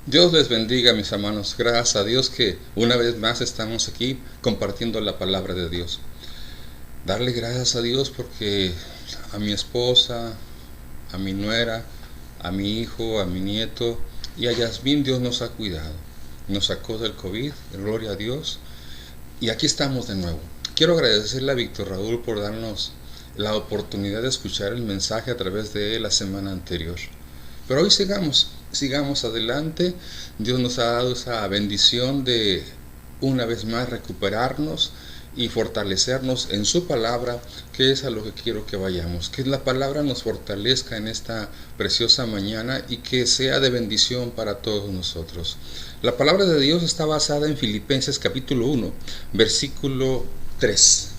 Dios les bendiga, mis hermanos. Gracias a Dios que una vez más estamos aquí compartiendo la palabra de Dios. Darle gracias a Dios porque a mi esposa, a mi nuera, a mi hijo, a mi nieto y a Yasmín Dios nos ha cuidado. Nos sacó del COVID, gloria a Dios. Y aquí estamos de nuevo. Quiero agradecerle a Víctor Raúl por darnos la oportunidad de escuchar el mensaje a través de la semana anterior. Pero hoy sigamos adelante. Dios nos ha dado esa bendición de una vez más recuperarnos y fortalecernos en su palabra, que es a lo que quiero que vayamos. Que la palabra nos fortalezca en esta preciosa mañana y que sea de bendición para todos nosotros. La palabra de Dios está basada en Filipenses capítulo 1, versículo 3.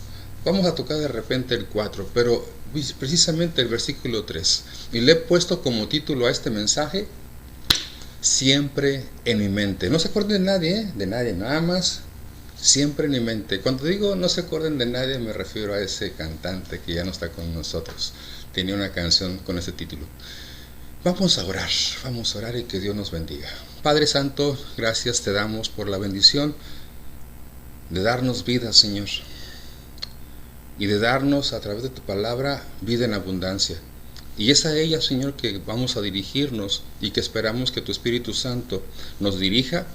Vamos a tocar de repente el 4, pero precisamente el versículo 3. Y le he puesto como título a este mensaje, siempre en mi mente. No se acuerden de nadie, nada más, siempre en mi mente. Cuando digo no se acuerden de nadie, me refiero a ese cantante que ya no está con nosotros. Tenía una canción con ese título. Vamos a orar y que Dios nos bendiga. Padre Santo, gracias te damos por la bendición de darnos vida, Señor, y de darnos a través de tu palabra vida en abundancia. Y es a ella, Señor, que vamos a dirigirnos y que esperamos que tu Espíritu Santo nos dirija,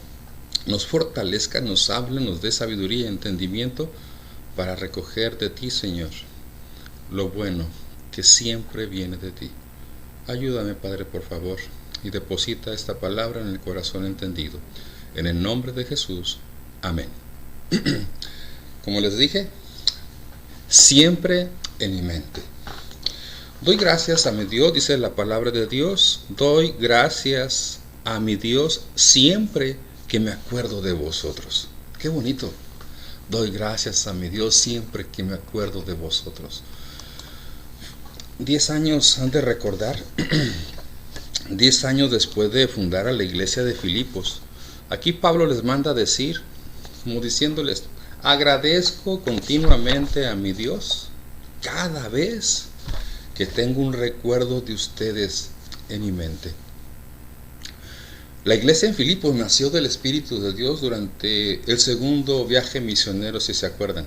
nos fortalezca, nos hable, nos dé sabiduría y entendimiento para recoger de ti, Señor, lo bueno que siempre viene de ti. Ayúdame, Padre, por favor, y deposita esta palabra en el corazón entendido. En el nombre de Jesús. Amén. Como les dije, siempre en mi mente. Doy gracias a mi Dios, dice la palabra de Dios. Doy gracias a mi Dios siempre que me acuerdo de vosotros. Qué bonito. Doy gracias a mi Dios siempre que me acuerdo de vosotros. 10 años han de recordar, 10 años después de fundar a la iglesia de Filipos. Aquí Pablo les manda a decir, como diciéndoles, agradezco continuamente a mi Dios cada vez que tengo un recuerdo de ustedes en mi mente. La iglesia en Filipos nació del Espíritu de Dios durante el segundo viaje misionero, si se acuerdan.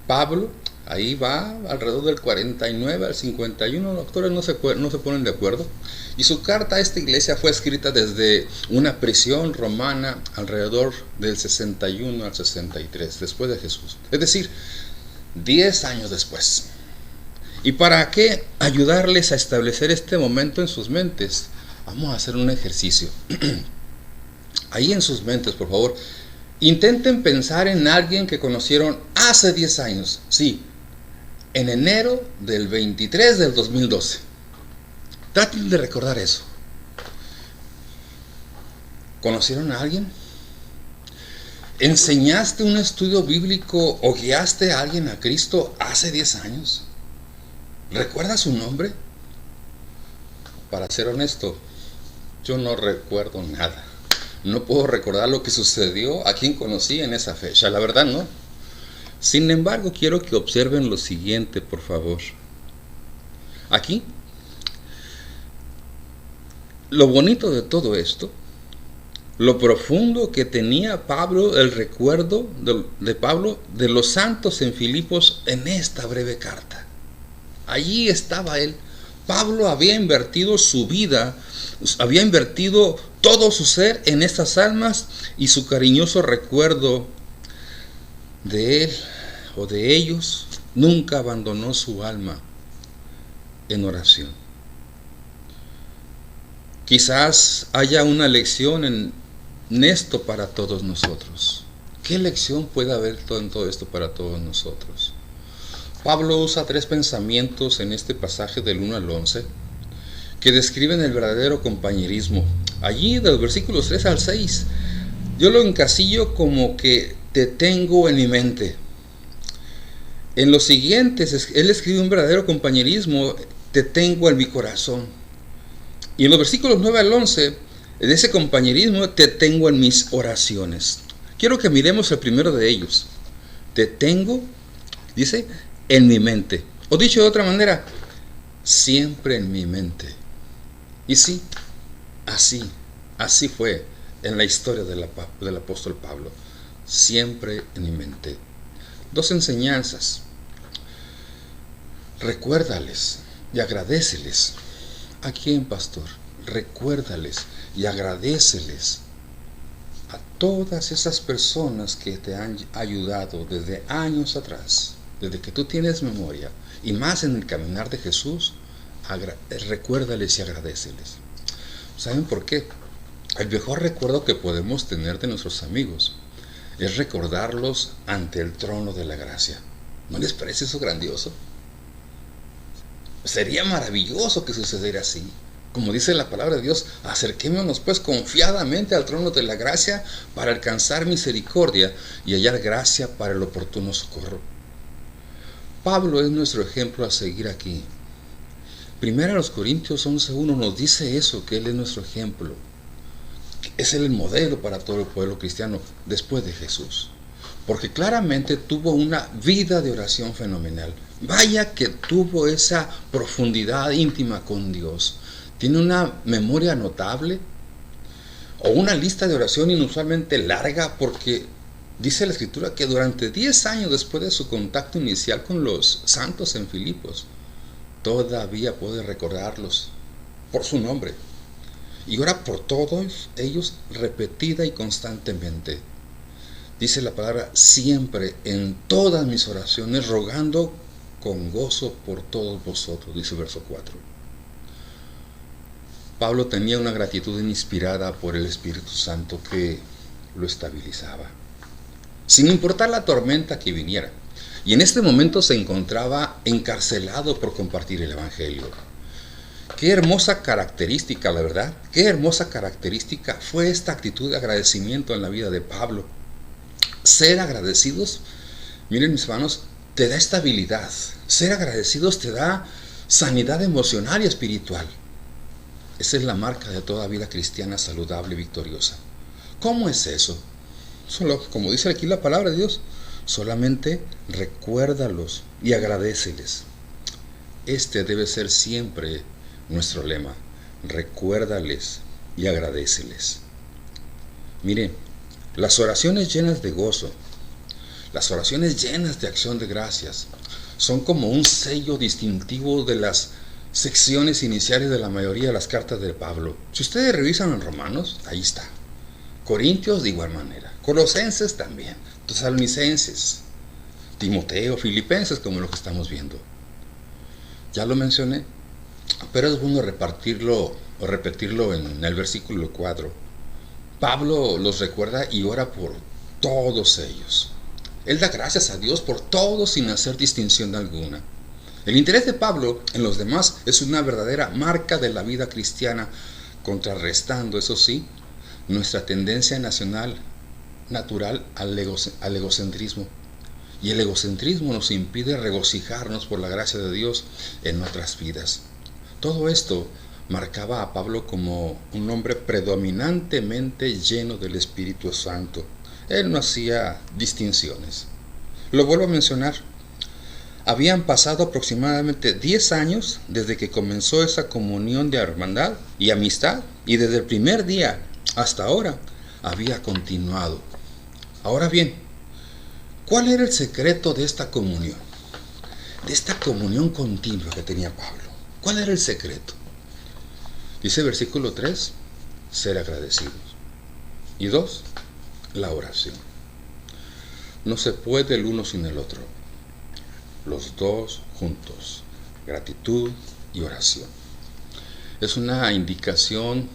Pablo, ahí va alrededor del 49 al 51, los autores no se ponen de acuerdo. Y su carta a esta iglesia fue escrita desde una prisión romana alrededor del 61 al 63, después de Jesús. Es decir, 10 años después. ¿Y para qué ayudarles a establecer este momento en sus mentes? Vamos a hacer un ejercicio. Ahí en sus mentes, por favor, intenten pensar en alguien que conocieron hace 10 años. Sí, en enero del 23 del 2012. Traten de recordar eso. ¿Conocieron a alguien? ¿Enseñaste un estudio bíblico o guiaste a alguien a Cristo hace 10 años? ¿Recuerdas su nombre? Para ser honesto, yo no recuerdo nada. No puedo recordar lo que sucedió, a quien conocí en esa fecha. La verdad, no. Sin embargo, quiero que observen lo siguiente, por favor. Aquí, lo bonito de todo esto, lo profundo que tenía Pablo, el recuerdo de Pablo de los santos en Filipos en esta breve carta. Allí estaba él. Pablo había invertido su vida, había invertido todo su ser en estas almas, y su cariñoso recuerdo de él o de ellos nunca abandonó su alma en oración. Quizás haya una lección en esto para todos nosotros. ¿Qué lección puede haber en todo esto para todos nosotros? Pablo usa 3 pensamientos en este pasaje del 1 al 11 que describen el verdadero compañerismo. Allí, de los versículos 3 al 6, yo lo encasillo como que te tengo en mi mente. En los siguientes, él escribe un verdadero compañerismo, te tengo en mi corazón. Y en los versículos 9 al 11, de ese compañerismo, te tengo en mis oraciones. Quiero que miremos el primero de ellos. Te tengo, dice, en mi mente. O dicho de otra manera, siempre en mi mente. Y sí, así Así fue en la historia del apóstol Pablo. Siempre en mi mente. Dos enseñanzas. Recuérdales y agradéceles. ¿A quién, pastor? Recuérdales y agradéceles a todas esas personas que te han ayudado desde años atrás, desde que tú tienes memoria, y más en el caminar de Jesús. Recuérdales y agradéceles. ¿Saben por qué? El mejor recuerdo que podemos tener de nuestros amigos es recordarlos ante el trono de la gracia. ¿No les parece eso grandioso? Sería maravilloso que sucediera así. Como dice la palabra de Dios, acerquémonos pues confiadamente al trono de la gracia para alcanzar misericordia y hallar gracia para el oportuno socorro. Pablo es nuestro ejemplo a seguir aquí. Primero los Corintios 11:1 nos dice eso, que él es nuestro ejemplo. Es el modelo para todo el pueblo cristiano después de Jesús. Porque claramente tuvo una vida de oración fenomenal. Vaya que tuvo esa profundidad íntima con Dios. Tiene una memoria notable o una lista de oración inusualmente larga, porque dice la Escritura que durante 10 años después de su contacto inicial con los santos en Filipos, todavía puede recordarlos por su nombre. Y ora por todos ellos repetida y constantemente. Dice la palabra, siempre en todas mis oraciones, rogando con gozo por todos vosotros, dice el verso 4. Pablo tenía una gratitud inspirada por el Espíritu Santo que lo estabilizaba, sin importar la tormenta que viniera. Y en este momento se encontraba encarcelado por compartir el Evangelio. Qué hermosa característica, la verdad, qué hermosa característica fue esta actitud de agradecimiento en la vida de Pablo. Ser agradecidos, miren mis hermanos, te da estabilidad. Ser agradecidos te da sanidad emocional y espiritual. Esa es la marca de toda vida cristiana saludable y victoriosa. ¿Cómo es eso? Solo, como dice aquí la palabra de Dios, solamente recuérdalos y agradéceles. Este debe ser siempre nuestro lema. Recuérdales y agradéceles. Miren, las oraciones llenas de gozo, las oraciones llenas de acción de gracias, son como un sello distintivo de las secciones iniciales de la mayoría de las cartas de Pablo. Si ustedes revisan en Romanos, ahí está. Corintios de igual manera. Colosenses también. Tesalonicenses, Timoteo, Filipenses, como lo que estamos viendo. Ya lo mencioné, pero es bueno repetirlo en el versículo 4. Pablo los recuerda y ora por todos ellos. Él da gracias a Dios por todos sin hacer distinción alguna. El interés de Pablo en los demás es una verdadera marca de la vida cristiana, contrarrestando, eso sí, nuestra tendencia natural al egocentrismo. Y el egocentrismo nos impide regocijarnos por la gracia de Dios en nuestras vidas. Todo esto marcaba a Pablo como un hombre predominantemente lleno del Espíritu Santo. Él no hacía distinciones. Lo vuelvo a mencionar. Habían pasado aproximadamente 10 años desde que comenzó esa comunión de hermandad y amistad, y desde el primer día hasta ahora había continuado. Ahora bien, ¿cuál era el secreto de esta comunión? De esta comunión continua que tenía Pablo. ¿Cuál era el secreto? Dice el versículo 3, ser agradecidos. Y 2, la oración. No se puede el uno sin el otro. Los dos juntos, gratitud y oración. Es una indicación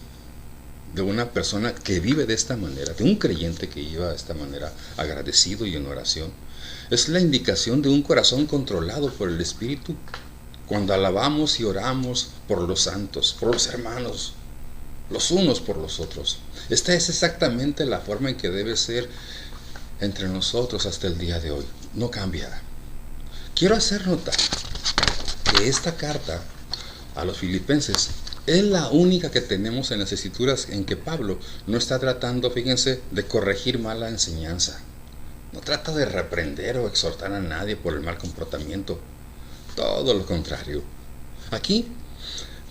de una persona que vive de esta manera, de un creyente que vive de esta manera, agradecido y en oración. Es la indicación de un corazón controlado por el Espíritu. Cuando alabamos y oramos por los santos, por los hermanos, los unos por los otros. Esta es exactamente la forma en que debe ser entre nosotros hasta el día de hoy. No cambiará. Quiero hacer notar que esta carta a los filipenses es la única que tenemos en las escrituras en que Pablo no está tratando, fíjense, de corregir mala enseñanza. No trata de reprender o exhortar a nadie por el mal comportamiento. Todo lo contrario. Aquí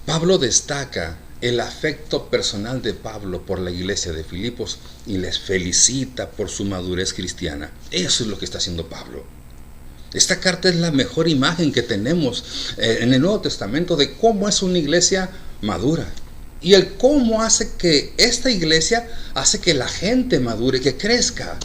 Pablo destaca el afecto personal de Pablo por la iglesia de Filipos y les felicita por su madurez cristiana. Eso es lo que está haciendo Pablo. Esta carta es la mejor imagen que tenemos en el Nuevo Testamento de cómo es una iglesia madura. Y el cómo hace que esta iglesia hace que la gente madure, que crezca.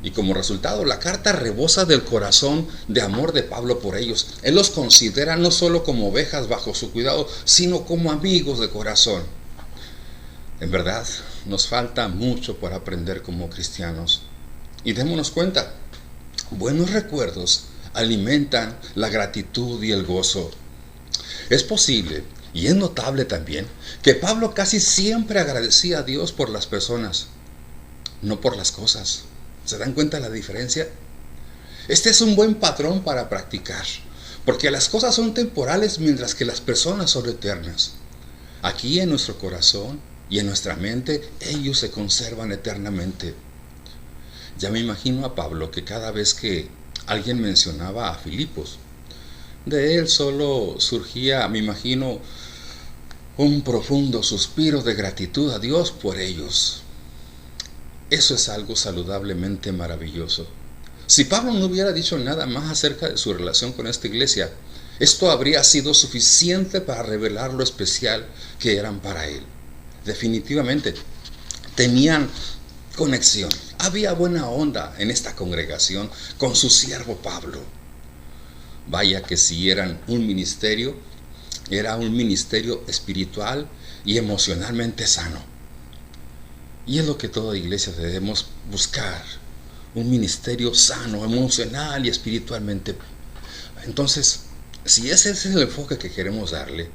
Y como resultado, la carta rebosa del corazón de amor de Pablo por ellos. Él los considera no solo como ovejas bajo su cuidado, sino como amigos de corazón. En verdad, nos falta mucho por aprender como cristianos. Y démonos cuenta, buenos recuerdos alimentan la gratitud y el gozo. Es posible, y es notable también, que Pablo casi siempre agradecía a Dios por las personas, no por las cosas. ¿Se dan cuenta de la diferencia? Este es un buen patrón para practicar, porque las cosas son temporales mientras que las personas son eternas. Aquí en nuestro corazón y en nuestra mente, ellos se conservan eternamente. Ya me imagino a Pablo que cada vez que alguien mencionaba a Filipos, de él solo surgía, me imagino, un profundo suspiro de gratitud a Dios por ellos. Eso es algo saludablemente maravilloso. Si Pablo no hubiera dicho nada más acerca de su relación con esta iglesia, esto habría sido suficiente para revelar lo especial que eran para él. Definitivamente, tenían conexión. Había buena onda en esta congregación con su siervo Pablo. Vaya que si eran un ministerio, era un ministerio espiritual y emocionalmente sano. Y es lo que toda iglesia debemos buscar, un ministerio sano, emocional y espiritualmente. Entonces, si ese es el enfoque que queremos darle,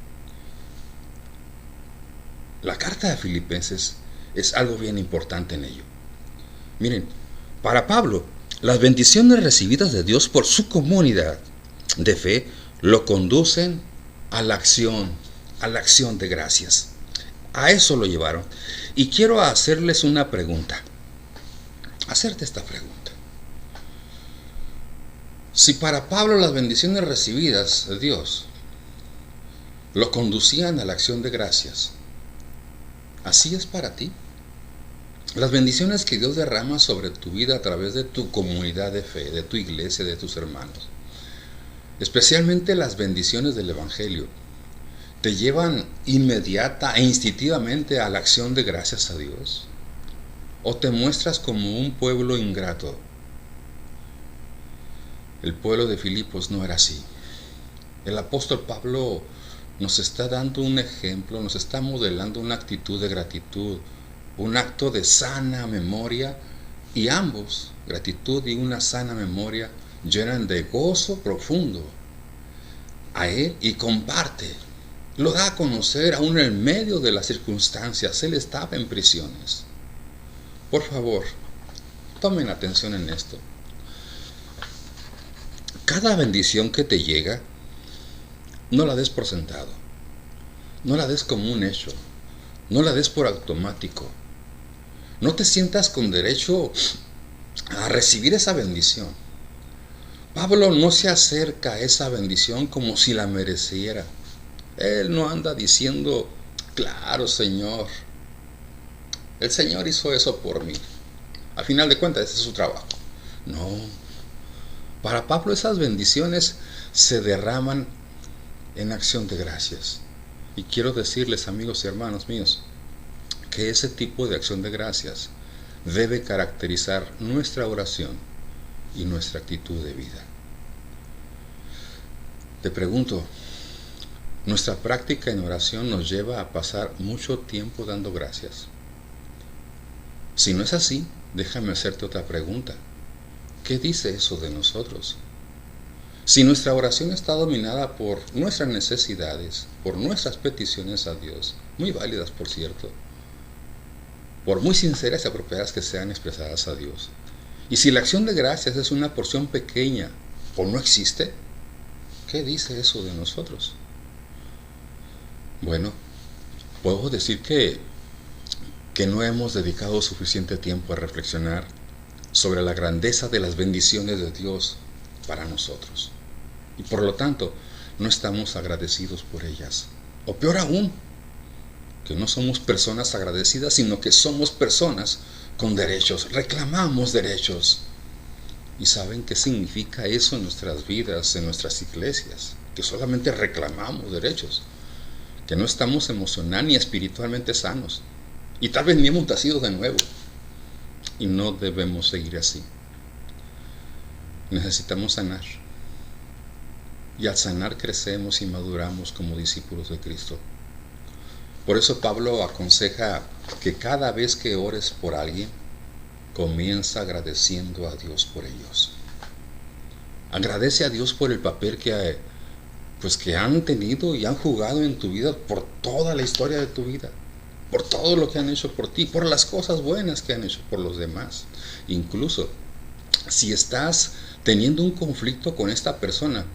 la carta de Filipenses es algo bien importante en ello. Miren, para Pablo, las bendiciones recibidas de Dios por su comunidad de fe lo conducen a la acción de gracias. A eso lo llevaron. Y quiero hacerles una pregunta. Hacerte esta pregunta. Si para Pablo las bendiciones recibidas de Dios lo conducían a la acción de gracias, ¿así es para ti? Las bendiciones que Dios derrama sobre tu vida a través de tu comunidad de fe, de tu iglesia, de tus hermanos, especialmente las bendiciones del Evangelio, ¿te llevan inmediata e instintivamente a la acción de gracias a Dios? ¿O te muestras como un pueblo ingrato? El pueblo de Filipos no era así. El apóstol Pablo nos está dando un ejemplo, nos está modelando una actitud de gratitud, un acto de sana memoria, y ambos, gratitud y una sana memoria, llenan de gozo profundo a él y comparte. Lo da a conocer aún en medio de las circunstancias. Él estaba en prisiones. Por favor, tomen atención en esto. Cada bendición que te llega, no la des por sentado. No la des como un hecho. No la des por automático. No te sientas con derecho a recibir esa bendición. Pablo no se acerca a esa bendición como si la mereciera. Él no anda diciendo, claro, Señor, el Señor hizo eso por mí. Al final de cuentas, ese es su trabajo. No. Para Pablo esas bendiciones se derraman en acción de gracias. Y quiero decirles, amigos y hermanos míos, que ese tipo de acción de gracias debe caracterizar nuestra oración y nuestra actitud de vida. Te pregunto, ¿nuestra práctica en oración nos lleva a pasar mucho tiempo dando gracias? Si no es así, déjame hacerte otra pregunta. ¿Qué dice eso de nosotros? Si nuestra oración está dominada por nuestras necesidades, por nuestras peticiones a Dios, muy válidas por cierto, por muy sinceras y apropiadas que sean expresadas a Dios, y si la acción de gracias es una porción pequeña o no existe, ¿qué dice eso de nosotros? Bueno, puedo decir que no hemos dedicado suficiente tiempo a reflexionar sobre la grandeza de las bendiciones de Dios para nosotros. Y por lo tanto, no estamos agradecidos por ellas. O peor aún, que no somos personas agradecidas, sino que somos personas con derechos, reclamamos derechos. ¿Y saben qué significa eso en nuestras vidas, en nuestras iglesias? Que solamente reclamamos derechos, que no estamos emocional ni espiritualmente sanos, y tal vez ni hemos nacido de nuevo, y no debemos seguir así. Necesitamos sanar, y al sanar crecemos y maduramos como discípulos de Cristo. Por eso Pablo aconseja que cada vez que ores por alguien, comienza agradeciendo a Dios por ellos. Agradece a Dios por el papel que han tenido y han jugado en tu vida, por toda la historia de tu vida, por todo lo que han hecho por ti, por las cosas buenas que han hecho por los demás. Incluso si estás teniendo un conflicto con esta persona,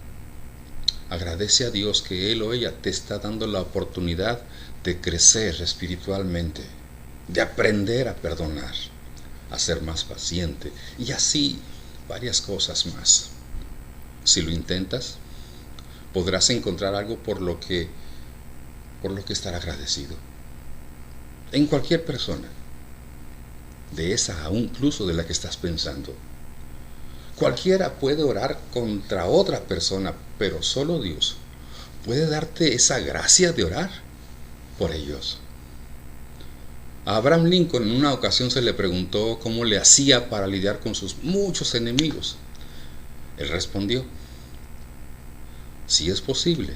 agradece a Dios que él o ella te está dando la oportunidad de crecer espiritualmente, de aprender a perdonar, a ser más paciente y así varias cosas más. Si lo intentas, podrás encontrar algo por lo que estar agradecido. En cualquier persona, de esa o incluso de la que estás pensando. Cualquiera puede orar contra otra persona, pero solo Dios puede darte esa gracia de orar por ellos. A Abraham Lincoln en una ocasión se le preguntó cómo le hacía para lidiar con sus muchos enemigos. Él respondió: si es posible,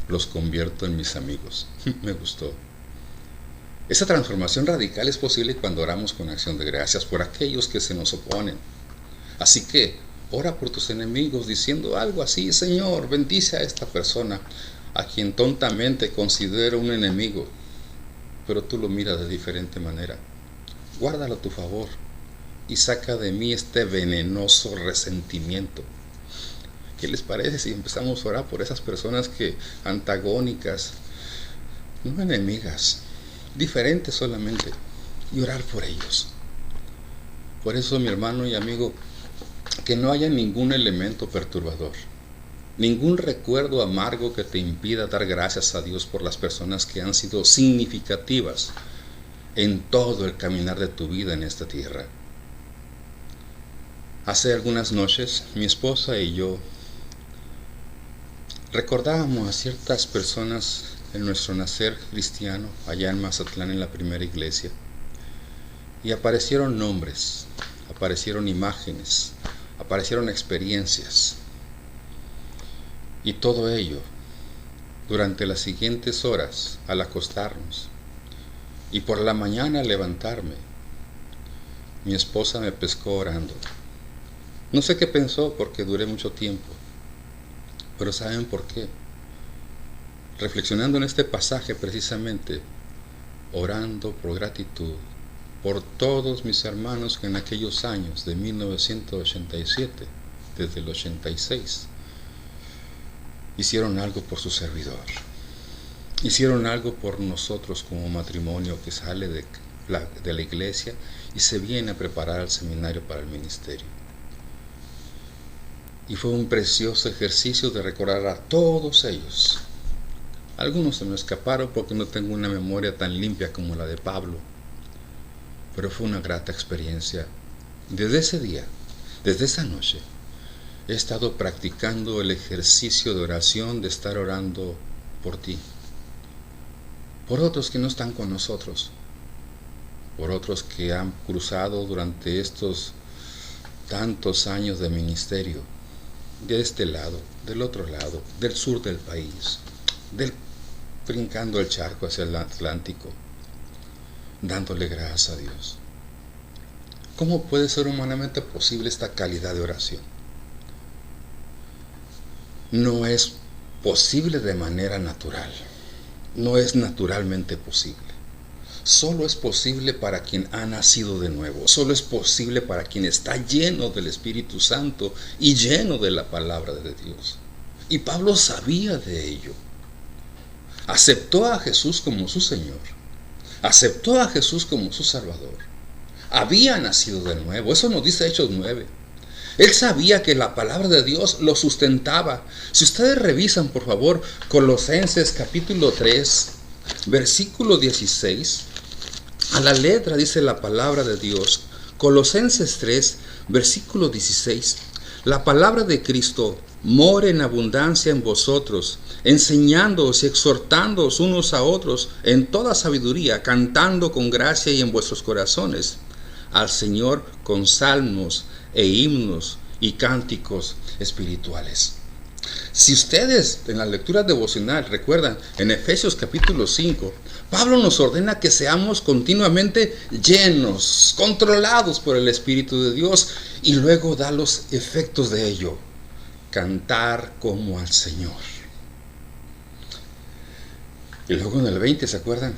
los convierto en mis amigos. Me gustó. Esa transformación radical es posible cuando oramos con acción de gracias por aquellos que se nos oponen. Así que ora por tus enemigos diciendo algo así: Señor, bendice a esta persona a quien tontamente considero un enemigo, pero tú lo miras de diferente manera. Guárdalo a tu favor y saca de mí este venenoso resentimiento. ¿Qué les parece si empezamos a orar por esas personas antagónicas, no enemigas, diferentes solamente, y orar por ellos? Por eso, mi hermano y amigo, que no haya ningún elemento perturbador, ningún recuerdo amargo que te impida dar gracias a Dios por las personas que han sido significativas en todo el caminar de tu vida en esta tierra. Hace algunas noches, mi esposa y yo recordábamos a ciertas personas en nuestro nacer cristiano allá en Mazatlán, en la primera iglesia, y aparecieron nombres, aparecieron imágenes, aparecieron experiencias, y todo ello durante las siguientes horas al acostarnos, y por la mañana al levantarme, mi esposa me pescó orando. No sé qué pensó porque duré mucho tiempo, pero ¿saben por qué? Reflexionando en este pasaje precisamente, orando por gratitud por todos mis hermanos que en aquellos años de 1987, desde el 86, hicieron algo por su servidor, hicieron algo por nosotros como matrimonio que sale de la iglesia y se viene a preparar al seminario para el ministerio. Y fue un precioso ejercicio de recordar a todos ellos. Algunos se me escaparon porque no tengo una memoria tan limpia como la de Pablo, pero fue una grata experiencia. Desde ese día, desde esa noche, he estado practicando el ejercicio de oración, de estar orando por ti, por otros que no están con nosotros, por otros que han cruzado durante estos tantos años de ministerio, de este lado, del otro lado, del sur del país, brincando el charco hacia el Atlántico, dándole gracias a Dios. ¿Cómo puede ser humanamente posible esta calidad de oración? No es posible de manera natural, no es naturalmente posible. Solo es posible para quien ha nacido de nuevo, solo es posible para quien está lleno del Espíritu Santo y lleno de la palabra de Dios. Y Pablo sabía de ello. Aceptó a Jesús como su Señor, aceptó a Jesús como su Salvador. Había nacido de nuevo, eso nos dice Hechos 9. Él sabía que la palabra de Dios lo sustentaba. Si ustedes revisan, por favor, Colosenses capítulo 3, versículo 16, a la letra dice la palabra de Dios. Colosenses 3, versículo 16. La palabra de Cristo more en abundancia en vosotros, enseñándoos y exhortándoos unos a otros en toda sabiduría, cantando con gracia y en vuestros corazones al Señor con salmos e himnos y cánticos espirituales. Si ustedes en la lectura devocional recuerdan, en Efesios capítulo 5, Pablo nos ordena que seamos continuamente llenos, controlados por el Espíritu de Dios, y luego da los efectos de ello: cantar como al Señor. Y luego en el 20, ¿se acuerdan?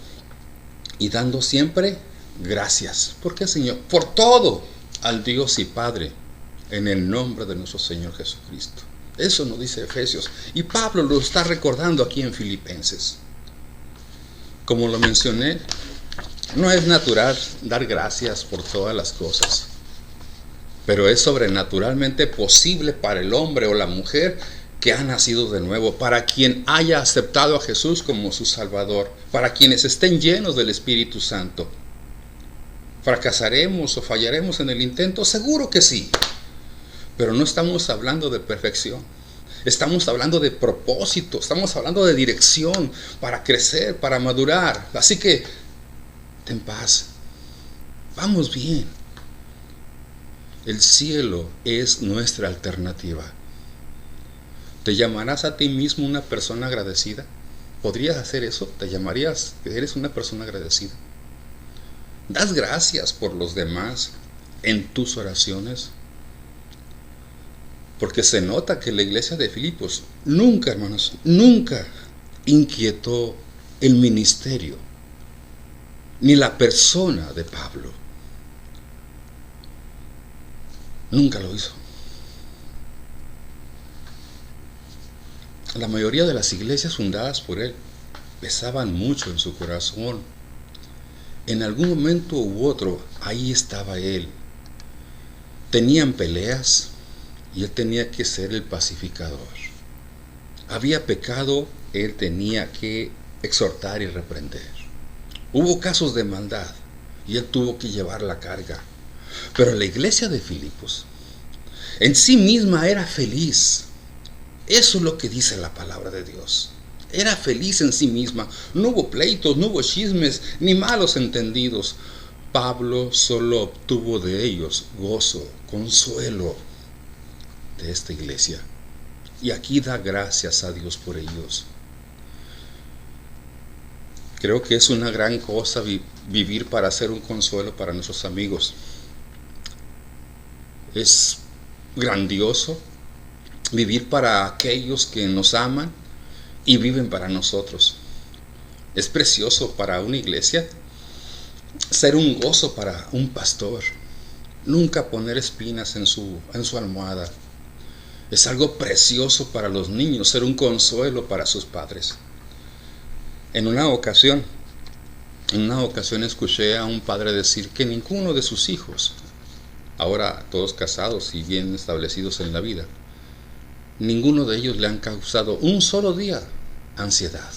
Y dando siempre gracias. ¿Por qué, Señor? Por todo al Dios y Padre, en el nombre de nuestro Señor Jesucristo. Eso nos dice Efesios, y Pablo lo está recordando aquí en Filipenses. Como lo mencioné, no es natural dar gracias por todas las cosas, pero es sobrenaturalmente posible para el hombre o la mujer que ha nacido de nuevo, para quien haya aceptado a Jesús como su Salvador, para quienes estén llenos del Espíritu Santo. ¿Fracasaremos o fallaremos en el intento? Seguro que sí. Pero no estamos hablando de perfección, estamos hablando de propósito, estamos hablando de dirección para crecer, para madurar. Así que ten paz, vamos bien. El cielo es nuestra alternativa. ¿Te llamarás a ti mismo una persona agradecida? ¿Podrías hacer eso? ¿Te llamarías que eres una persona agradecida? ¿Das gracias por los demás en tus oraciones? Porque se nota que la iglesia de Filipos nunca, hermanos, nunca inquietó el ministerio ni la persona de Pablo. Nunca lo hizo. La mayoría de las iglesias fundadas por él pesaban mucho en su corazón. En algún momento u otro, ahí estaba él. Tenían peleas, y él tenía que ser el pacificador. Había pecado, él tenía que exhortar y reprender. Hubo casos de maldad, y él tuvo que llevar la carga. Pero la iglesia de Filipos en sí misma era feliz. Eso es lo que dice la palabra de Dios. Era feliz en sí misma. No hubo pleitos, no hubo chismes, ni malos entendidos. Pablo solo obtuvo de ellos gozo, consuelo, de esta iglesia, y aquí da gracias a Dios por ellos. Creo que es una gran cosa vivir para ser un consuelo para nuestros amigos. Es grandioso vivir para aquellos que nos aman y viven para nosotros. Es precioso para una iglesia ser un gozo para un pastor. Nunca poner espinas en su almohada. Es algo precioso para los niños, ser un consuelo para sus padres. En una ocasión escuché a un padre decir que ninguno de sus hijos, ahora todos casados y bien establecidos en la vida, ninguno de ellos le han causado un solo día ansiedad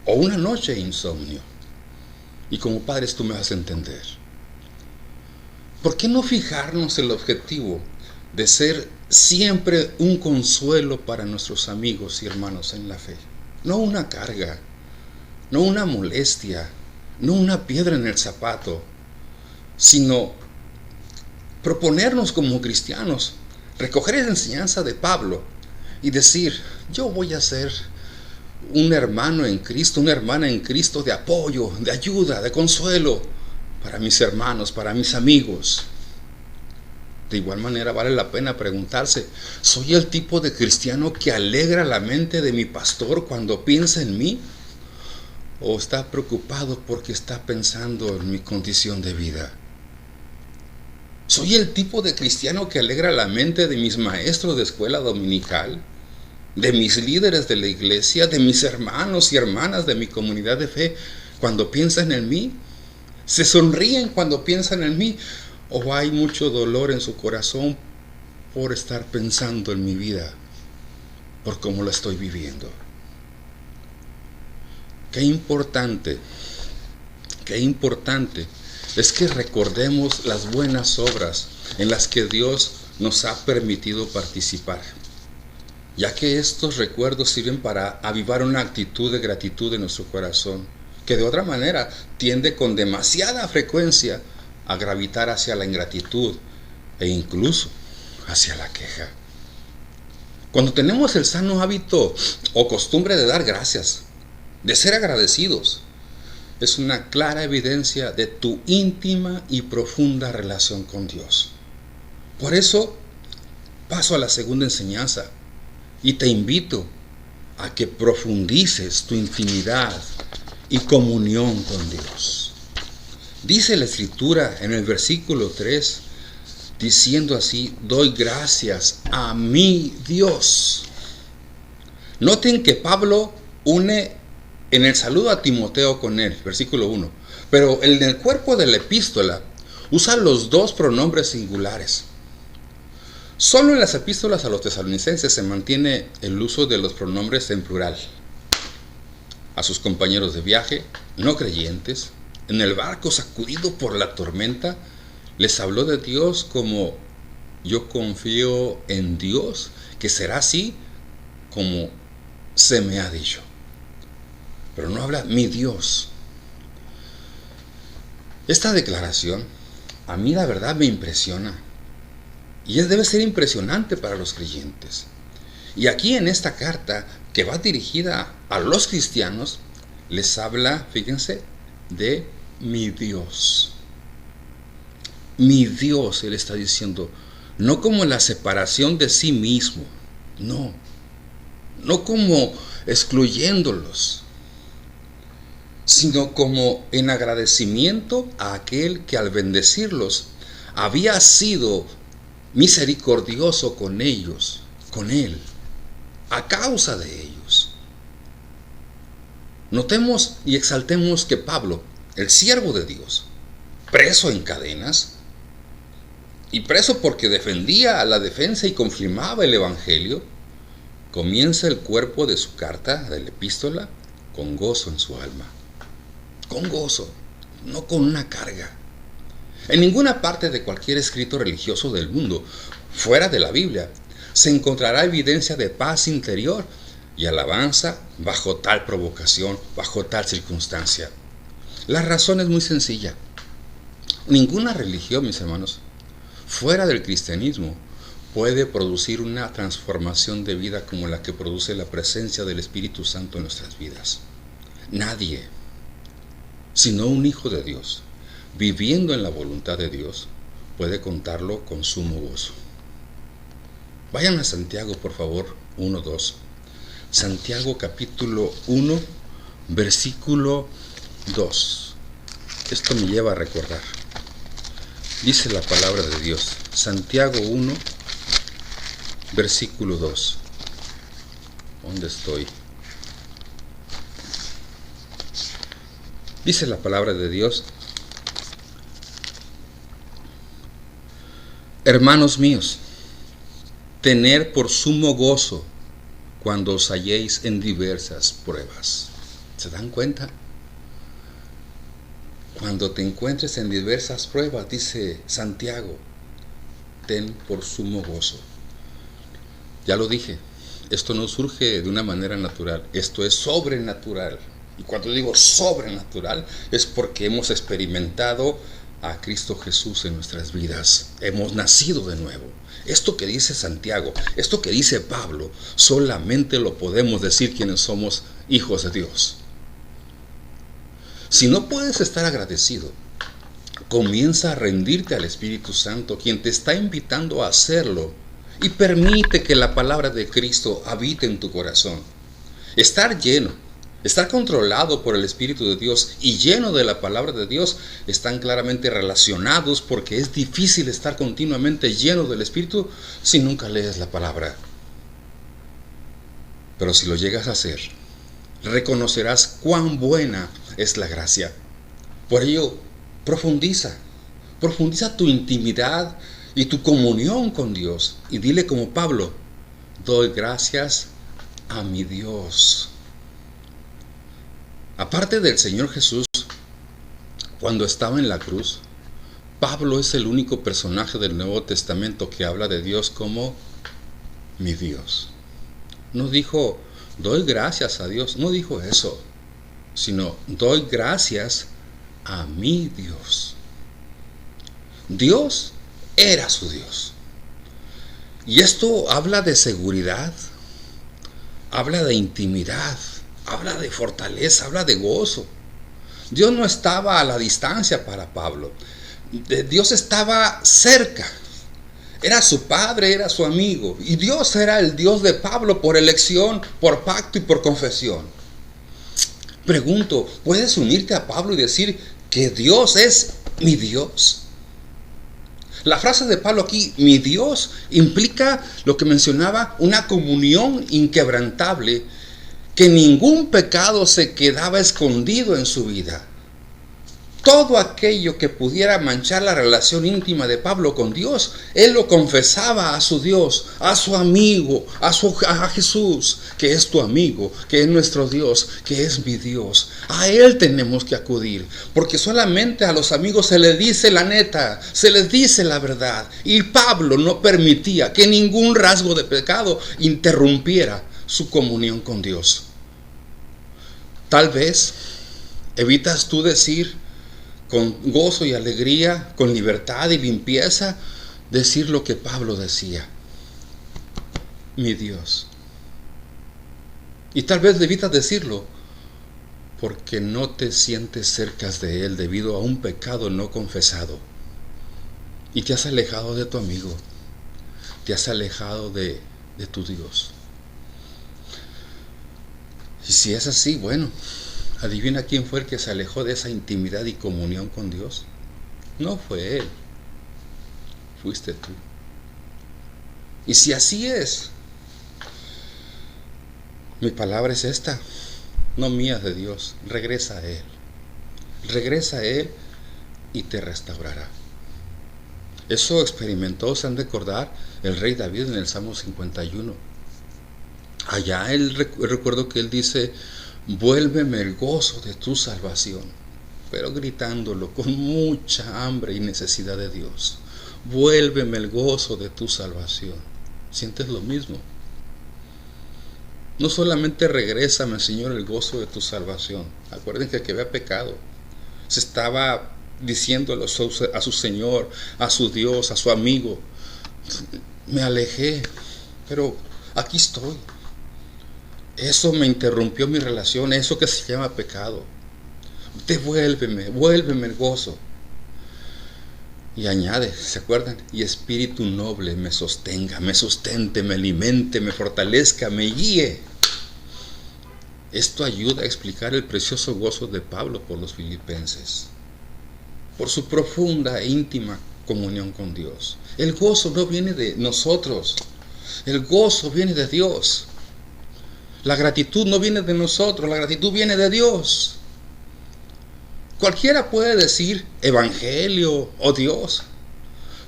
o una noche insomnio. Y como padres tú me vas a entender. ¿Por qué no fijarnos el objetivo de ser siempre un consuelo para nuestros amigos y hermanos en la fe? No una carga, no una molestia, no una piedra en el zapato, sino proponernos como cristianos, recoger esa enseñanza de Pablo y decir: yo voy a ser un hermano en Cristo, una hermana en Cristo de apoyo, de ayuda, de consuelo para mis hermanos, para mis amigos. De igual manera vale la pena preguntarse: ¿soy el tipo de cristiano que alegra la mente de mi pastor cuando piensa en mí? ¿O está preocupado porque está pensando en mi condición de vida? ¿Soy el tipo de cristiano que alegra la mente de mis maestros de escuela dominical, de mis líderes de la iglesia, de mis hermanos y hermanas de mi comunidad de fe cuando piensan en mí? ¿Se sonríen cuando piensan en mí? ¿O hay mucho dolor en su corazón por estar pensando en mi vida, por cómo la estoy viviendo? Qué importante es que recordemos las buenas obras en las que Dios nos ha permitido participar, ya que estos recuerdos sirven para avivar una actitud de gratitud en nuestro corazón, que de otra manera tiende con demasiada frecuencia a gravitar hacia la ingratitud e incluso hacia la queja. Cuando tenemos el sano hábito o costumbre de dar gracias, de ser agradecidos, es una clara evidencia de tu íntima y profunda relación con Dios. Por eso paso a la segunda enseñanza y te invito a que profundices tu intimidad y comunión con Dios. Dice la Escritura en el versículo 3, diciendo así: doy gracias a mi Dios. Noten que Pablo une en el saludo a Timoteo con él, versículo 1, pero en el cuerpo de la epístola usa los dos pronombres singulares. Solo en las epístolas a los tesalonicenses se mantiene el uso de los pronombres en plural. A sus compañeros de viaje, no creyentes, en el barco sacudido por la tormenta, les habló de Dios como: yo confío en Dios, que será así como se me ha dicho. Pero no habla mi Dios. Esta declaración a mí la verdad me impresiona, y debe ser impresionante para los creyentes. Y aquí en esta carta que va dirigida a los cristianos, les habla, fíjense, de mi Dios. Mi Dios, él está diciendo, no como la separación de sí mismo, no como excluyéndolos, sino como en agradecimiento a aquel que al bendecirlos había sido misericordioso con ellos, con él, a causa de ellos. Notemos y exaltemos que Pablo, el siervo de Dios, preso en cadenas, y preso porque defendía la defensa y confirmaba el evangelio, comienza el cuerpo de su carta, de la epístola, con gozo en su alma. Con gozo, no con una carga. En ninguna parte de cualquier escrito religioso del mundo, fuera de la Biblia, se encontrará evidencia de paz interior y alabanza bajo tal provocación, bajo tal circunstancia. La razón es muy sencilla. Ninguna religión, mis hermanos, fuera del cristianismo, puede producir una transformación de vida como la que produce la presencia del Espíritu Santo en nuestras vidas. Nadie, sino un hijo de Dios, viviendo en la voluntad de Dios, puede contarlo con sumo gozo. Vayan a Santiago, por favor, 1:2. Santiago capítulo 1, versículo 2. Esto me lleva a recordar. Dice la palabra de Dios, Santiago 1, versículo 2. ¿Dónde estoy? Dice la palabra de Dios: hermanos míos, tened por sumo gozo cuando os halléis en diversas pruebas. ¿Se dan cuenta? Cuando te encuentres en diversas pruebas, dice Santiago, ten por sumo gozo. Ya lo dije, esto no surge de una manera natural, esto es sobrenatural. Y cuando digo sobrenatural es porque hemos experimentado a Cristo Jesús en nuestras vidas. Hemos nacido de nuevo. Esto que dice Santiago, esto que dice Pablo, solamente lo podemos decir quienes somos hijos de Dios. Si no puedes estar agradecido, comienza a rendirte al Espíritu Santo, quien te está invitando a hacerlo, y permite que la palabra de Cristo habite en tu corazón. Estar lleno, estar controlado por el Espíritu de Dios y lleno de la palabra de Dios están claramente relacionados, porque es difícil estar continuamente lleno del Espíritu si nunca lees la palabra. Pero si lo llegas a hacer, reconocerás cuán buena es la gracia. Por ello, profundiza tu intimidad y tu comunión con Dios, y dile como Pablo: doy gracias a mi Dios. Aparte del Señor Jesús, cuando estaba en la cruz, Pablo es el único personaje del Nuevo Testamento que habla de Dios como mi Dios. No dijo, doy gracias a Dios, no dijo eso, sino doy gracias a mi Dios. Dios era su Dios. Y esto habla de seguridad, habla de intimidad, habla de fortaleza, habla de gozo. Dios no estaba a la distancia para Pablo. Dios estaba cerca. Era su padre, era su amigo. Y Dios era el Dios de Pablo por elección, por pacto y por confesión. Pregunto, ¿puedes unirte a Pablo y decir que Dios es mi Dios? La frase de Pablo aquí, mi Dios, implica lo que mencionaba, una comunión inquebrantable, que ningún pecado se quedaba escondido en su vida. Todo aquello que pudiera manchar la relación íntima de Pablo con Dios, él lo confesaba a su Dios, a su amigo, a Jesús, que es tu amigo, que es nuestro Dios, que es mi Dios. A Él tenemos que acudir, porque solamente a los amigos se les dice la neta, se les dice la verdad. Y Pablo no permitía que ningún rasgo de pecado interrumpiera su comunión con Dios. Tal vez evitas tú decir con gozo y alegría, con libertad y limpieza, decir lo que Pablo decía, mi Dios. Y tal vez evitas decirlo porque no te sientes cerca de Él debido a un pecado no confesado. Y te has alejado de tu amigo, te has alejado de tu Dios. Y si es así, bueno, adivina quién fue el que se alejó de esa intimidad y comunión con Dios. No fue Él, fuiste tú. Y si así es, mi palabra es esta, no mía, de Dios. Regresa a Él. Regresa a Él y te restaurará. Eso experimentó, se han de recordar, el rey David en el Salmo 51. Allá recuerdo que él dice, vuélveme el gozo de tu salvación, pero gritándolo con mucha hambre y necesidad de Dios. Vuélveme el gozo de tu salvación. ¿Sientes lo mismo? No solamente regrésame, Señor, el gozo de tu salvación. Acuérdense que el que había pecado se estaba diciéndolo a su Señor, a su Dios, a su amigo. Me alejé, pero aquí estoy. Eso me interrumpió mi relación, eso que se llama pecado. Vuélveme el gozo. Y añade, ¿se acuerdan? Y espíritu noble me sostenga, me sustente, me alimente, me fortalezca, me guíe. Esto ayuda a explicar el precioso gozo de Pablo por los filipenses, por su profunda e íntima comunión con Dios. El gozo no viene de nosotros, el gozo viene de Dios. La gratitud no viene de nosotros, la gratitud viene de Dios. Cualquiera puede decir evangelio o Dios,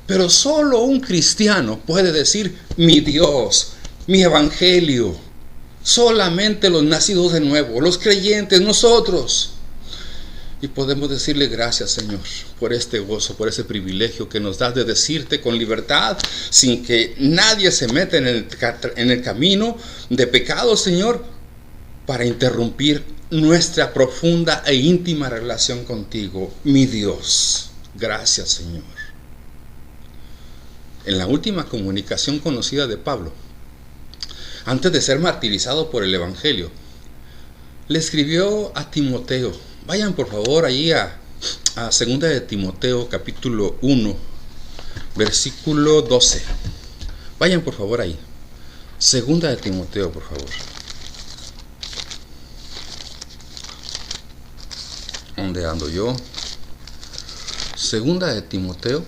pero solo un cristiano puede decir mi Dios, mi evangelio. Solamente los nacidos de nuevo, los creyentes, nosotros. Y podemos decirle gracias, Señor, por este gozo, por ese privilegio que nos das de decirte con libertad, sin que nadie se meta en el camino de pecado, Señor, para interrumpir nuestra profunda e íntima relación contigo, mi Dios. Gracias, Señor. En la última comunicación conocida de Pablo, antes de ser martirizado por el Evangelio, le escribió a Timoteo. Vayan por favor ahí a 2 de Timoteo capítulo 1, versículo 12. Vayan por favor ahí. 2 de Timoteo, por favor. ¿Dónde ando yo? 2 de Timoteo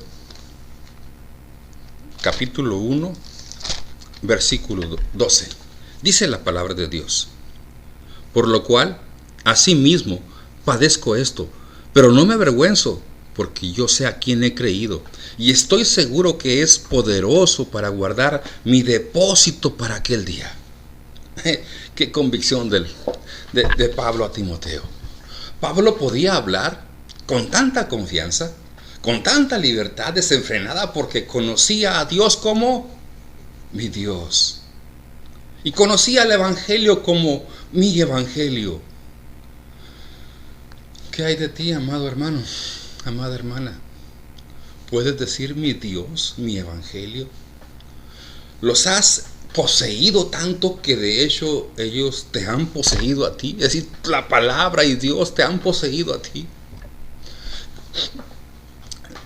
capítulo 1, versículo 12. Dice la palabra de Dios: por lo cual, asimismo, padezco esto, pero no me avergüenzo, porque yo sé a quién he creído, y estoy seguro que es poderoso para guardar mi depósito para aquel día. Qué convicción de Pablo a Timoteo. Pablo podía hablar con tanta confianza, con tanta libertad desenfrenada, porque conocía a Dios como mi Dios. Y conocía el Evangelio como mi Evangelio. ¿Qué hay de ti, amado hermano, amada hermana? ¿Puedes decir mi Dios, mi Evangelio? ¿Los has poseído tanto que de hecho ellos te han poseído a ti? Es decir, la palabra y Dios te han poseído a ti.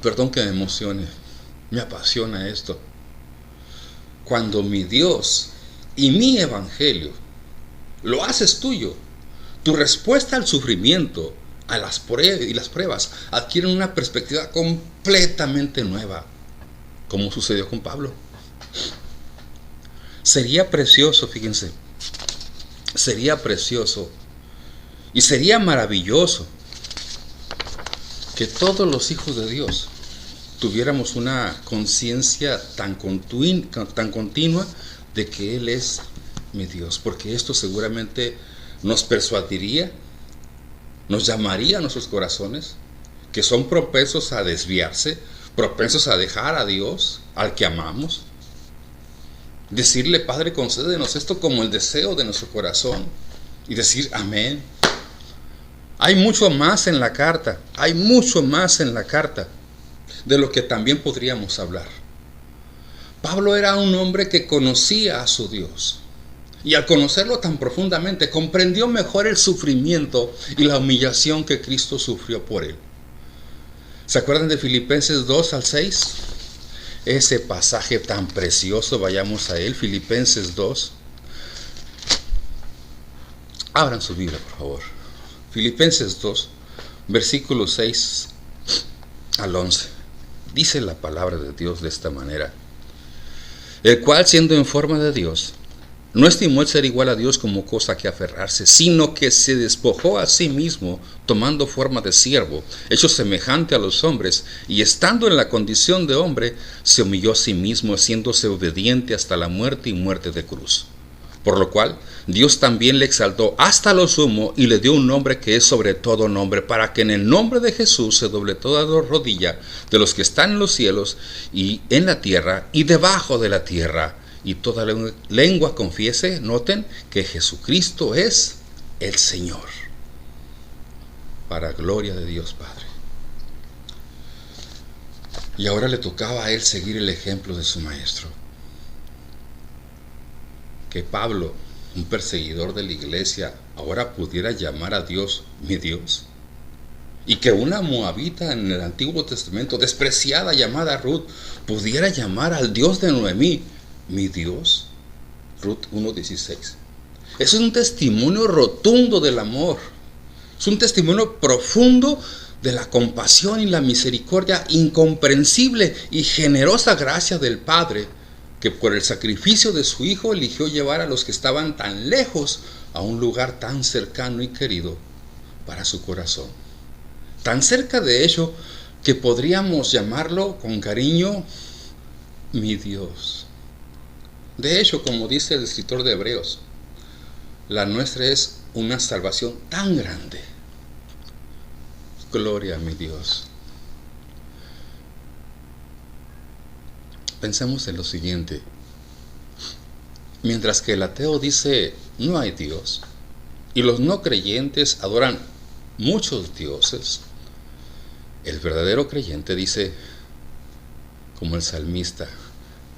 Perdón que me emocione, me apasiona esto. Cuando mi Dios y mi Evangelio lo haces tuyo, tu respuesta al sufrimiento, a las pruebas, adquieren una perspectiva completamente nueva, como sucedió con Pablo. Sería precioso, fíjense, sería precioso y sería maravilloso que todos los hijos de Dios tuviéramos una conciencia tan continua de que Él es mi Dios, porque esto seguramente nos persuadiría, nos llamaría a nuestros corazones, que son propensos a desviarse, propensos a dejar a Dios, al que amamos. Decirle: Padre, concédenos esto como el deseo de nuestro corazón, y decir amén. Hay mucho más en la carta, hay mucho más en la carta de lo que también podríamos hablar. Pablo era un hombre que conocía a su Dios, y al conocerlo tan profundamente, comprendió mejor el sufrimiento y la humillación que Cristo sufrió por él. ¿Se acuerdan de Filipenses 2 al 6? Ese pasaje tan precioso, vayamos a él, Filipenses 2. Abran su Biblia, por favor. Filipenses 2, versículos 6 al 11. Dice la palabra de Dios de esta manera: el cual, siendo en forma de Dios, no estimó el ser igual a Dios como cosa que aferrarse, sino que se despojó a sí mismo, tomando forma de siervo, hecho semejante a los hombres, y estando en la condición de hombre, se humilló a sí mismo, haciéndose obediente hasta la muerte y muerte de cruz. Por lo cual Dios también le exaltó hasta lo sumo y le dio un nombre que es sobre todo nombre, para que en el nombre de Jesús se doble toda rodilla de los que están en los cielos y en la tierra y debajo de la tierra, y toda lengua confiese, noten, que Jesucristo es el Señor, para gloria de Dios Padre. Y ahora le tocaba a él seguir el ejemplo de su maestro. Que Pablo, un perseguidor de la iglesia, ahora pudiera llamar a Dios mi Dios. Y que una moabita en el Antiguo Testamento, despreciada, llamada Ruth, pudiera llamar al Dios de Noemí mi Dios. Ruth 1:16. Es un testimonio rotundo del amor. Es un testimonio profundo de la compasión y la misericordia incomprensible y generosa gracia del Padre, que por el sacrificio de su Hijo eligió llevar a los que estaban tan lejos a un lugar tan cercano y querido para su corazón. Tan cerca de ello que podríamos llamarlo con cariño mi Dios. De hecho, como dice el escritor de Hebreos, la nuestra es una salvación tan grande. Gloria a mi Dios. Pensemos en lo siguiente: mientras que el ateo dice no hay Dios, y los no creyentes adoran muchos dioses, el verdadero creyente dice, como el salmista: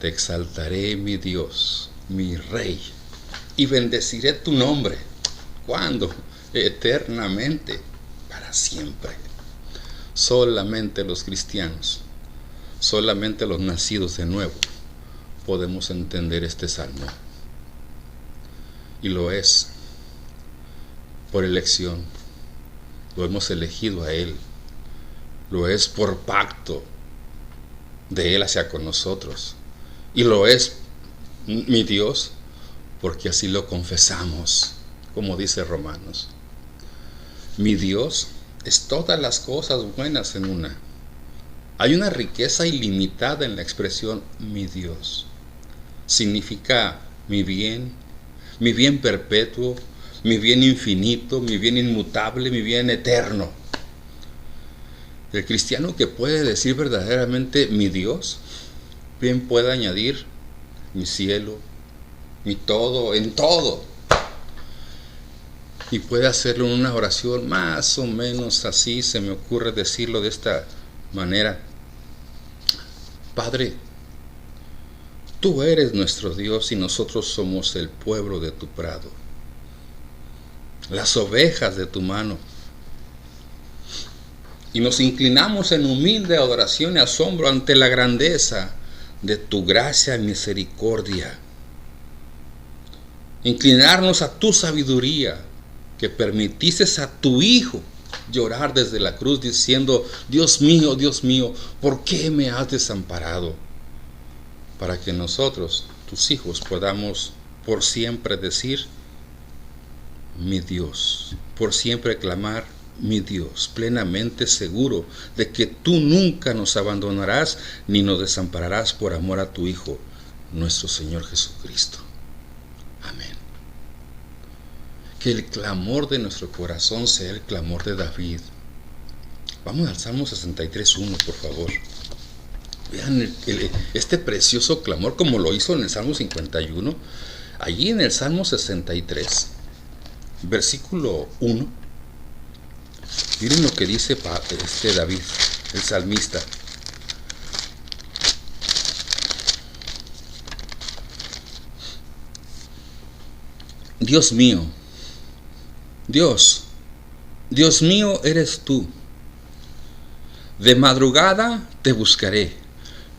te exaltaré, mi Dios, mi Rey, y bendeciré tu nombre. ¿Cuándo? Eternamente, para siempre. Solamente los cristianos, solamente los nacidos de nuevo, podemos entender este salmo. Y lo es por elección. Lo hemos elegido a Él. Lo es por pacto de Él hacia con nosotros. Y lo es, mi Dios, porque así lo confesamos, como dice Romanos. Mi Dios es todas las cosas buenas en una. Hay una riqueza ilimitada en la expresión mi Dios. Significa mi bien perpetuo, mi bien infinito, mi bien inmutable, mi bien eterno. El cristiano que puede decir verdaderamente mi Dios, bien puede añadir mi cielo, mi todo, en todo. Y puede hacerlo en una oración más o menos así, se me ocurre decirlo de esta manera. Padre, tú eres nuestro Dios y nosotros somos el pueblo de tu prado, las ovejas de tu mano. Y nos inclinamos en humilde adoración y asombro ante la grandeza de tu gracia y misericordia. Inclinarnos a tu sabiduría, que permitiste a tu Hijo llorar desde la cruz diciendo, Dios mío, ¿por qué me has desamparado? Para que nosotros, tus hijos, podamos por siempre decir, mi Dios, por siempre clamar, mi Dios, plenamente seguro de que tú nunca nos abandonarás ni nos desampararás por amor a tu Hijo, nuestro Señor Jesucristo. Amén. Que el clamor de nuestro corazón sea el clamor de David. Vamos al Salmo 63:1, por favor. Vean este precioso clamor como lo hizo en el Salmo 51. Allí en el Salmo 63, versículo 1. Miren lo que dice David, el salmista. Dios mío, Dios mío eres tú. De madrugada te buscaré.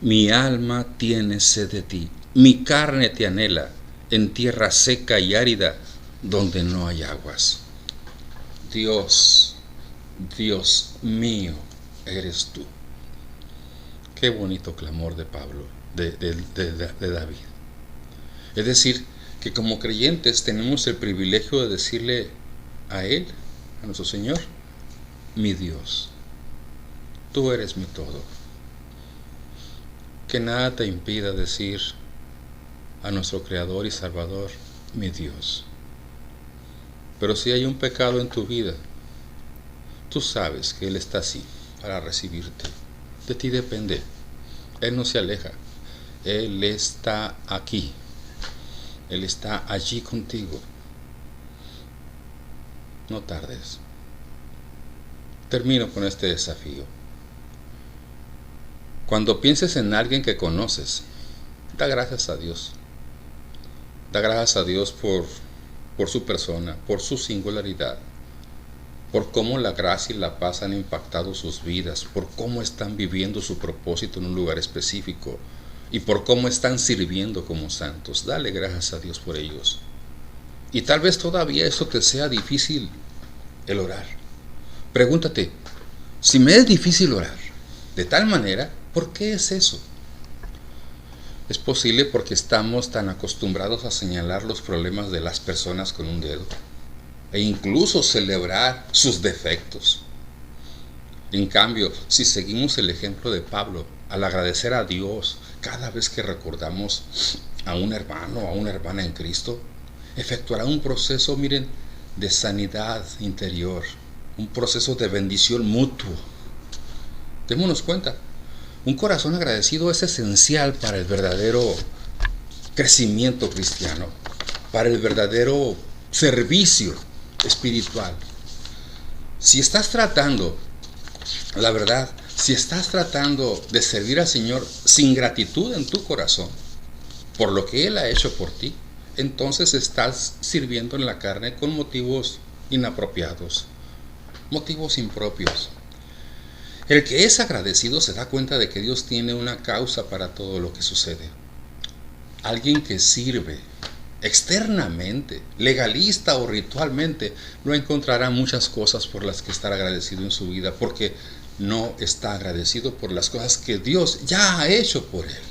Mi alma tiene sed de ti. Mi carne te anhela en tierra seca y árida donde no hay aguas. Dios mío eres tú. Qué bonito clamor de Pablo, de David. Es decir, que como creyentes tenemos el privilegio de decirle a Él, a nuestro Señor, mi Dios, tú eres mi todo. Que nada te impida decir a nuestro Creador y Salvador, mi Dios. Pero si hay un pecado en tu vida, tú sabes que Él está así para recibirte. De ti depende. Él no se aleja. Él está aquí. Él está allí contigo. No tardes. Termino con este desafío. Cuando pienses en alguien que conoces, da gracias a Dios. Da gracias a Dios por su persona, por su singularidad, por cómo la gracia y la paz han impactado sus vidas, por cómo están viviendo su propósito en un lugar específico y por cómo están sirviendo como santos. Dale gracias a Dios por ellos. Y tal vez todavía eso te sea difícil el orar. Pregúntate, si me es difícil orar de tal manera, ¿por qué es eso? Es posible porque estamos tan acostumbrados a señalar los problemas de las personas con un dedo e incluso celebrar sus defectos. En cambio, si seguimos el ejemplo de Pablo, al agradecer a Dios cada vez que recordamos a un hermano o a una hermana en Cristo, efectuará un proceso, miren, de sanidad interior, un proceso de bendición mutuo. Démonos cuenta, un corazón agradecido es esencial para el verdadero crecimiento cristiano, para el verdadero servicio espiritual. Si estás tratando, la verdad, si estás tratando de servir al Señor sin gratitud en tu corazón por lo que Él ha hecho por ti, entonces estás sirviendo en la carne con motivos inapropiados, motivos impropios. El que es agradecido se da cuenta de que Dios tiene una causa para todo lo que sucede. Alguien que sirve externamente, legalista o ritualmente, no encontrará muchas cosas por las que estar agradecido en su vida, porque no está agradecido por las cosas que Dios ya ha hecho por él.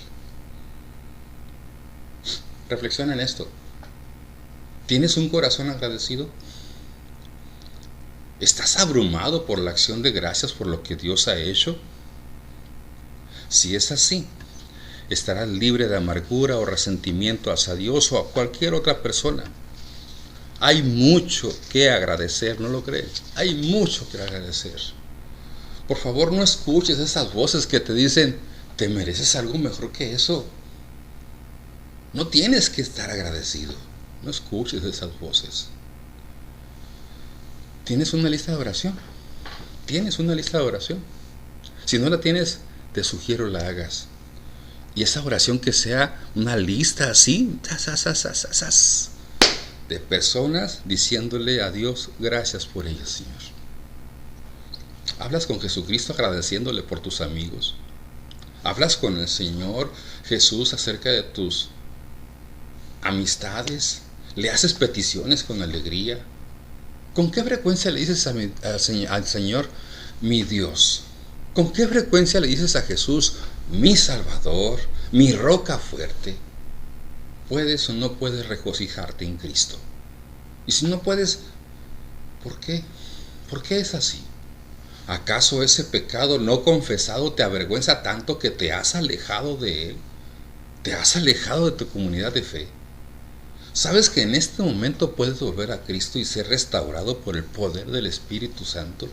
Reflexiona en esto. ¿Tienes un corazón agradecido? ¿Estás abrumado por la acción de gracias por lo que Dios ha hecho? Si es así, estarás libre de amargura o resentimiento hacia Dios o a cualquier otra persona. Hay mucho que agradecer, ¿no lo crees? Hay mucho que agradecer. Por favor, no escuches esas voces que te dicen, te mereces algo mejor que eso. No tienes que estar agradecido. No escuches esas voces. ¿Tienes una lista de oración? ¿Tienes una lista de oración? Si no la tienes, te sugiero la hagas. Y esa oración que sea una lista así, de personas diciéndole a Dios, gracias por ellas, Señor. Hablas con Jesucristo agradeciéndole por tus amigos. Hablas con el Señor Jesús acerca de tus amistades. Le haces peticiones con alegría. ¿Con qué frecuencia le dices al Señor, mi Dios? ¿Con qué frecuencia le dices a Jesús, mi Salvador, mi roca fuerte? ¿Puedes o no puedes regocijarte en Cristo? Y si no puedes, ¿por qué? ¿Por qué es así? ¿Acaso ese pecado no confesado te avergüenza tanto que te has alejado de Él? ¿Te has alejado de tu comunidad de fe? ¿Sabes que en este momento puedes volver a Cristo y ser restaurado por el poder del Espíritu Santo?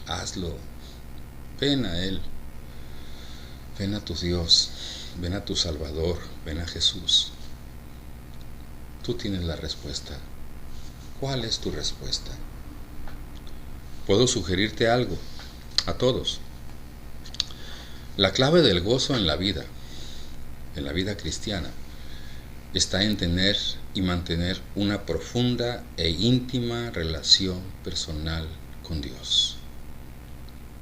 Hazlo. Ven a Él. Ven a tu Dios. Ven a tu Salvador. Ven a Jesús. Tú tienes la respuesta. ¿Cuál es tu respuesta? Puedo sugerirte algo a todos. La clave del gozo en la vida cristiana, está en tener y mantener una profunda e íntima relación personal con Dios.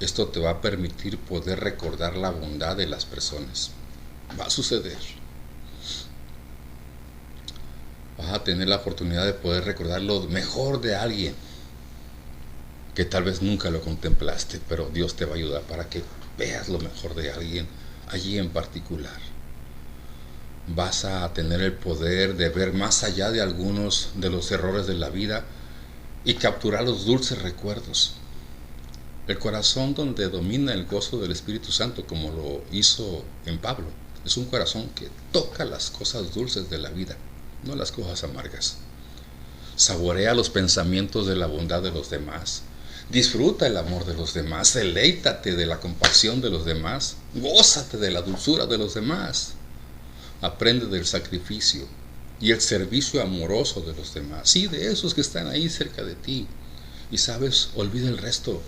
Esto te va a permitir poder recordar la bondad de las personas. Va a suceder. Vas a tener la oportunidad de poder recordar lo mejor de alguien que tal vez nunca lo contemplaste, pero Dios te va a ayudar para que veas lo mejor de alguien allí en particular. Vas a tener el poder de ver más allá de algunos de los errores de la vida y capturar los dulces recuerdos. El corazón donde domina el gozo del Espíritu Santo, como lo hizo en Pablo, es un corazón que toca las cosas dulces de la vida, no las cosas amargas. Saborea los pensamientos de la bondad de los demás. Disfruta el amor de los demás. Deleítate de la compasión de los demás. Gózate de la dulzura de los demás. Aprende del sacrificio y el servicio amoroso de los demás. Sí, de esos que están ahí cerca de ti. Y sabes, olvida el resto.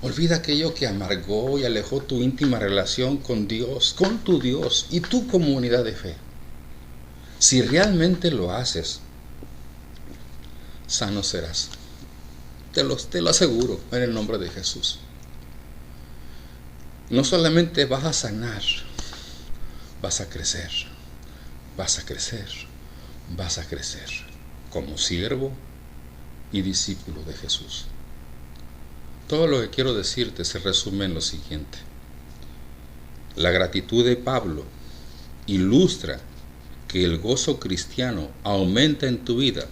Olvida aquello que amargó y alejó tu íntima relación con Dios, con tu Dios y tu comunidad de fe. Si realmente lo haces, sano serás. Te lo aseguro en el nombre de Jesús. No solamente vas a sanar, vas a crecer, vas a crecer, vas a crecer como siervo y discípulo de Jesús. Todo lo que quiero decirte se resume en lo siguiente. La gratitud de Pablo ilustra que el gozo cristiano aumenta en tu vida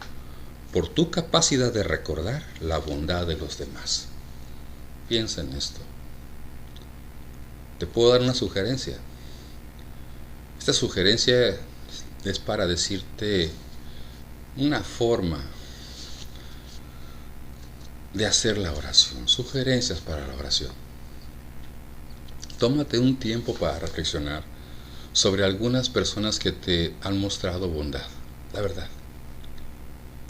por tu capacidad de recordar la bondad de los demás. Piensa en esto. Te puedo dar una sugerencia. Esta sugerencia es para decirte una forma de hacer la oración. Sugerencias para la oración. Tómate un tiempo para reflexionar sobre algunas personas que te han mostrado bondad, la verdad.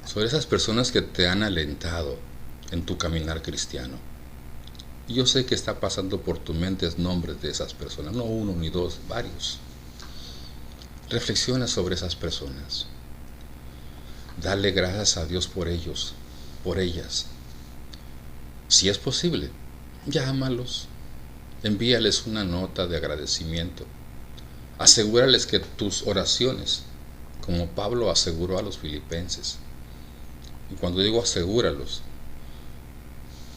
Sobre esas personas que te han alentado en tu caminar cristiano. Y yo sé que está pasando por tu mente nombres de esas personas, no uno ni dos, varios. Reflexiona sobre esas personas. Dale gracias a Dios por ellos, por ellas. Si es posible, llámalos, envíales una nota de agradecimiento. Asegúrales que tus oraciones, como Pablo aseguró a los filipenses, y cuando digo asegúralos,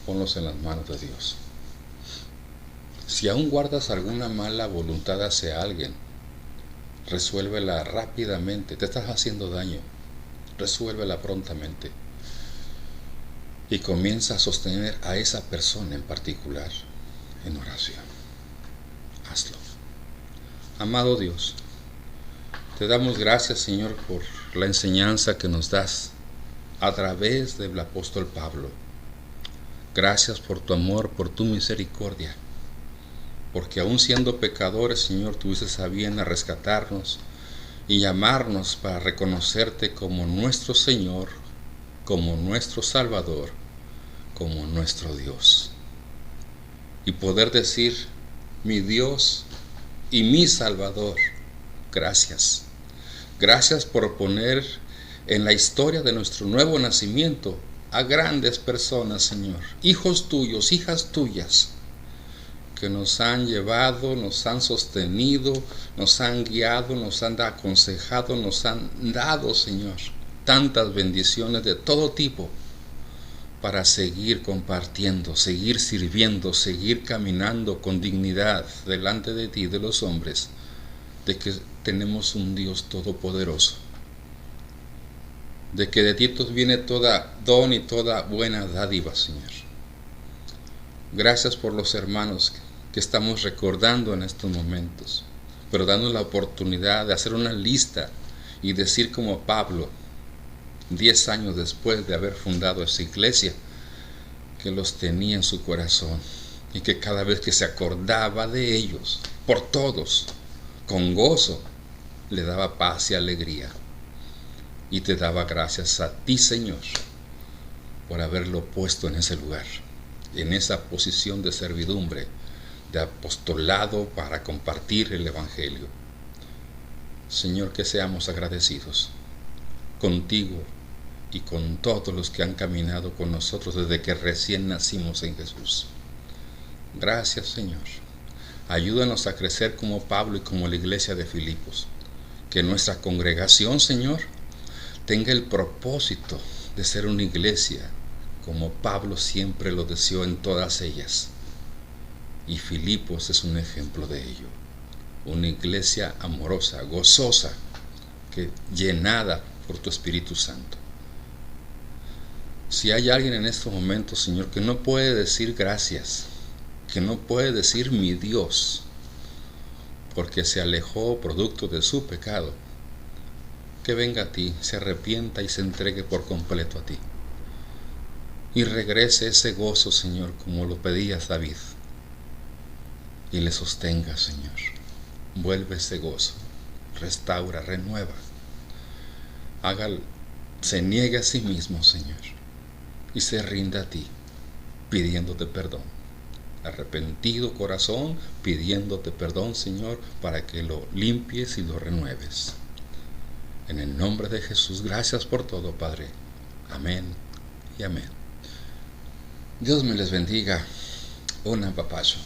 ponlos en las manos de Dios. Si aún guardas alguna mala voluntad hacia alguien, resuélvela rápidamente. Te estás haciendo daño, resuélvela prontamente. Y comienza a sostener a esa persona en particular en oración. Hazlo. Amado Dios, Te damos gracias, Señor, por la enseñanza que nos das a través del apóstol Pablo. Gracias por tu amor, por tu misericordia, porque aún siendo pecadores, Señor, tuviste a bien a rescatarnos y llamarnos para reconocerte como nuestro Señor, como nuestro Salvador, como nuestro Dios. Y poder decir, mi Dios y mi Salvador, gracias. Gracias por poner en la historia de nuestro nuevo nacimiento a grandes personas, Señor, hijos tuyos, hijas tuyas, que nos han llevado, nos han sostenido, nos han guiado, nos han aconsejado, nos han dado, Señor, tantas bendiciones de todo tipo para seguir compartiendo, seguir sirviendo, seguir caminando con dignidad delante de ti, de los hombres, de que tenemos un Dios todopoderoso, de que de ti viene toda don y toda buena dádiva, Señor. Gracias por los hermanos que estamos recordando en estos momentos, pero dando la oportunidad de hacer una lista y decir como Pablo, 10 años después de haber fundado esa iglesia, que los tenía en su corazón y que cada vez que se acordaba de ellos, por todos, con gozo, le daba paz y alegría. Y te daba gracias a ti, Señor, por haberlo puesto en ese lugar, en esa posición de servidumbre, de apostolado para compartir el Evangelio. Señor, que seamos agradecidos contigo y con todos los que han caminado con nosotros desde que recién nacimos en Jesús. Gracias, Señor. Ayúdanos a crecer como Pablo y como la iglesia de Filipos. Que nuestra congregación, Señor, tenga el propósito de ser una iglesia como Pablo siempre lo deseó en todas ellas. Y Filipos es un ejemplo de ello. Una iglesia amorosa, gozosa, llenada por tu Espíritu Santo. Si hay alguien en estos momentos, Señor, que no puede decir gracias, que no puede decir mi Dios, porque se alejó producto de su pecado, que venga a ti, se arrepienta y se entregue por completo a ti. Y regrese ese gozo, Señor, como lo pedías David. Y le sostenga, Señor. Vuelve ese gozo, restaura, renueva. Se niegue a sí mismo, Señor, y se rinda a ti, pidiéndote perdón. Arrepentido corazón, pidiéndote perdón, Señor, para que lo limpies y lo renueves. En el nombre de Jesús, gracias por todo, Padre. Amén y amén. Dios me les bendiga. Un apapacho.